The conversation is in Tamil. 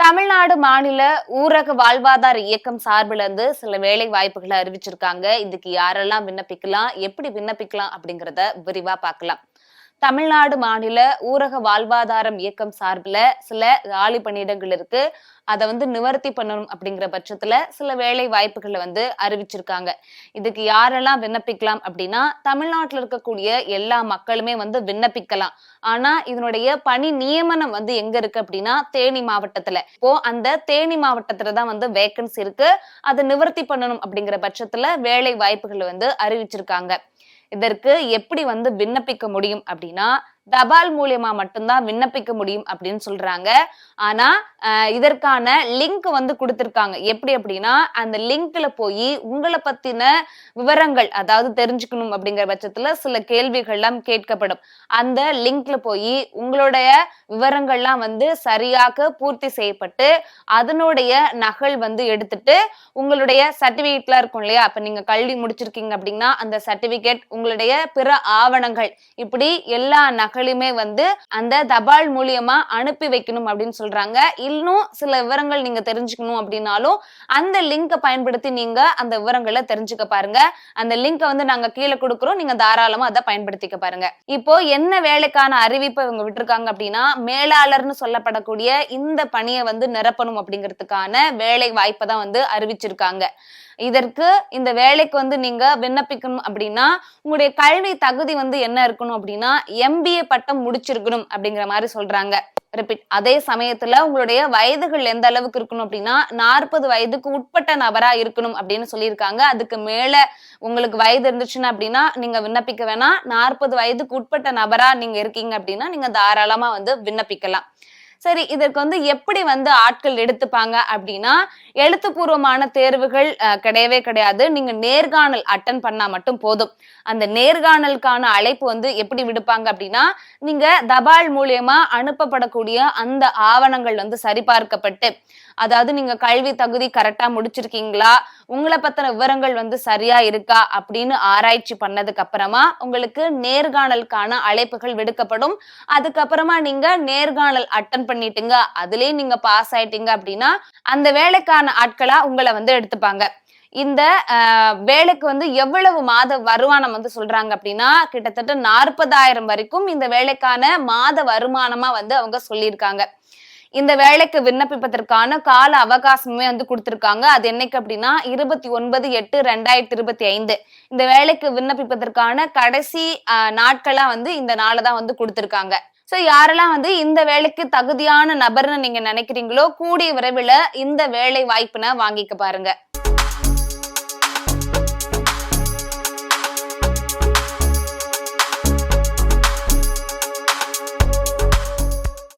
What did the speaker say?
தமிழ்நாடு மாநில ஊரக வாழ்வாதார இயக்கம் சார்பில் இருந்து சில வேலை வாய்ப்புகளை அறிவிச்சிருக்காங்க. இதுக்கு யாரெல்லாம் விண்ணப்பிக்கலாம், எப்படி விண்ணப்பிக்கலாம் அப்படிங்கறத விரிவா பார்க்கலாம். தமிழ்நாடு மாநில ஊரக வாழ்வாதாரம் இயக்கம் சார்பில் சில காலி பணியிடங்கள் இருக்கு. அதை நிவர்த்தி பண்ணணும் அப்படிங்கிற பட்சத்துல சில வேலை வாய்ப்புகளை அறிவிச்சிருக்காங்க. இதுக்கு யாரெல்லாம் விண்ணப்பிக்கலாம் அப்படின்னா, தமிழ்நாட்டில் இருக்கக்கூடிய எல்லா மக்களுமே விண்ணப்பிக்கலாம். ஆனா இதனுடைய பணி நியமனம் எங்க இருக்கு அப்படின்னா தேனி மாவட்டத்துல. இப்போ அந்த தேனி மாவட்டத்துலதான் வேகன்சி இருக்கு. அதை நிவர்த்தி பண்ணணும் அப்படிங்கிற பட்சத்துல வேலை வாய்ப்புகளை அறிவிச்சிருக்காங்க. இதற்கு எப்படி விண்ணப்பிக்க முடியும் அப்படின்னா, தபால் மூலியமா மட்டும்தான் விண்ணப்பிக்க முடியும் அப்படின்னு சொல்றாங்க. ஆனா இதற்கான லிங்க் கொடுத்திருக்காங்க. எப்படி அப்படின்னா, அந்த லிங்க்ல போய் உங்களை பத்தின விவரங்கள், அதாவது தெரிஞ்சுக்கணும் அப்படிங்கிற பட்சத்துல சில கேள்விகள்லாம் கேட்கப்படும். அந்த லிங்க்ல போய் உங்களுடைய விவரங்கள்லாம் சரியாக பூர்த்தி செய்யப்பட்டு அதனுடைய நகல் எடுத்துட்டு உங்களுடைய சர்டிபிகேட்லாம் இருக்கும் இல்லையா, அப்ப நீங்க கல்வி முடிச்சிருக்கீங்க அப்படின்னா அந்த சர்டிபிகேட், உங்களுடைய பிற ஆவணங்கள், இப்படி எல்லா நகலுமே அந்த தபால் மூலியமா அனுப்பி வைக்கணும் அப்படின்னு சொல்றாங்க. இன்னும் சில விவரங்கள் நீங்க தெரிஞ்சுக்கணும் அப்படின்னாலும் அந்த லிங்கை பயன்படுத்தி நீங்க அந்த விவரங்களை தெரிஞ்சுக்க பாருங்க. அந்த லிங்கை நாங்க கீழே கொடுக்கிறோம், நீங்க தாராளமா அதை பயன்படுத்திக்க பாருங்க. இப்போ என்ன வேலைக்கான அறிவிப்பை இவங்க விட்டுருக்காங்க அப்படின்னா, மேலாளர்னு சொல்லப்படக்கூடிய இந்த பணியை நிரப்பணும் அப்படிங்கிறதுக்கான வேலை வாய்ப்பை தான் அறிவிச்சிருக்காங்க. இதற்கு இந்த வேலைக்கு நீங்க விண்ணப்பிக்கணும் அப்படின்னா உங்களுடைய கல்வி தகுதி என்ன இருக்கணும் அப்படின்னா MBA பட்டம் முடிச்சிருக்கணும் அப்படிங்கிற மாதிரி சொல்றாங்க. ரிப்பீட். அதே சமயத்துல உங்களுடைய வயதுகள் எந்த அளவுக்கு இருக்கணும் அப்படின்னா 40 வயதுக்கு உட்பட்ட நபரா இருக்கணும் அப்படின்னு சொல்லியிருக்காங்க. அதுக்கு மேல உங்களுக்கு வயது இருந்துச்சுன்னா அப்படின்னா நீங்க விண்ணப்பிக்க வேணாம். 40 வயதுக்கு உட்பட்ட நபரா நீங்க இருக்கீங்க அப்படின்னா நீங்க தாராளமா விண்ணப்பிக்கலாம். சரி, இதற்கு எப்படி ஆட்கள் எடுத்துப்பாங்க அப்படின்னா, எழுத்துப்பூர்வமான தேர்வுகள் கிடையவே கிடையாது. நீங்க நேர்காணல் அட்டன் பண்ணா மட்டும் போதும். அந்த நேர்காணலுக்கான அழைப்பு எப்படி விடுப்பாங்க அப்படின்னா, நீங்க தபால் மூலியமா அனுப்பப்படக்கூடிய அந்த ஆவணங்கள் சரிபார்க்கப்பட்டு, அதாவது நீங்க கல்வி தகுதி கரெக்டா முடிச்சிருக்கீங்களா, உங்களை பத்தின விவரங்கள் சரியா இருக்கா அப்படின்னு ஆராய்ச்சி பண்ணதுக்கு அப்புறமா உங்களுக்கு நேர்காணலுக்கான அழைப்புகள் விடுக்கப்படும். அதுக்கப்புறமா நீங்க நேர்காணல் அட்டன் பண்ணிட்டீங்க, அதுலயே நீங்க பாஸ் ஆயிட்டீங்க அப்படின்னா அந்த வேலைக்கான ஆட்களா உங்களை எடுத்துப்பாங்க. இந்த வேலைக்கு எவ்வளவு மாத வருமானம் சொல்றாங்க அப்படின்னா, கிட்டத்தட்ட 40,000 வரைக்கும் இந்த வேலைக்கான மாத வருமானமா அவங்க சொல்லியிருக்காங்க. இந்த வேலைக்கு விண்ணப்பிப்பதற்கான கால அவகாசமே கொடுத்திருக்காங்க. அது என்னைக்கு அப்படின்னா 29/8/2025 இந்த வேலைக்கு விண்ணப்பிப்பதற்கான கடைசி நாட்களா இந்த நாளை தான் கொடுத்திருக்காங்க. சோ யாரெல்லாம் இந்த வேலைக்கு தகுதியான நபர்னு நீங்க நினைக்கிறீங்களோ கூடிய விரைவில் இந்த வேலை வாய்ப்புன வாங்கிக்க பாருங்க.